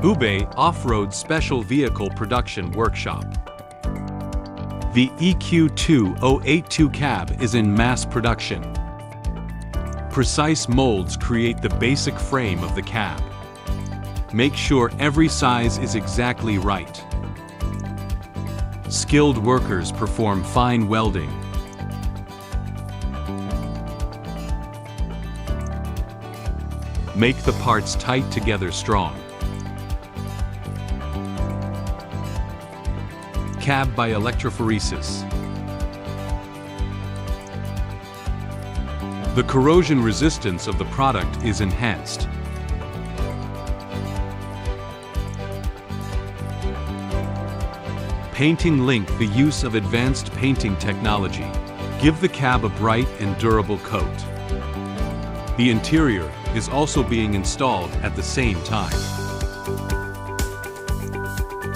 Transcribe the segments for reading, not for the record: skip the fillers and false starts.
Hubei Off-Road Special Vehicle Production Workshop. The EQ2082 cab is in mass production. Precise molds create the basic frame of the cab. Make sure every size is exactly right. Skilled workers perform fine welding. Make the parts tight together strong. Cab by electrophoresis. The corrosion resistance of the product is enhanced. Painting link the use of advanced painting technology. Give the cab a bright and durable coat. The interior is also being installed at the same time.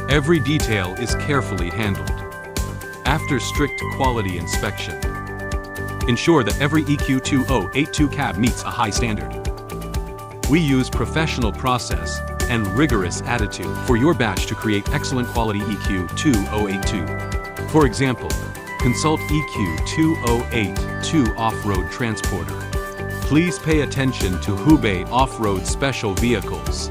Every detail is carefully handled. After strict quality inspection, ensure that every EQ2082 cab meets a high standard. We use professional process and rigorous attitude for your batch to create excellent quality EQ2082. For example, consult EQ2082 Off-Road Transporter. Please pay attention to Hubei Off-Road Special Vehicles.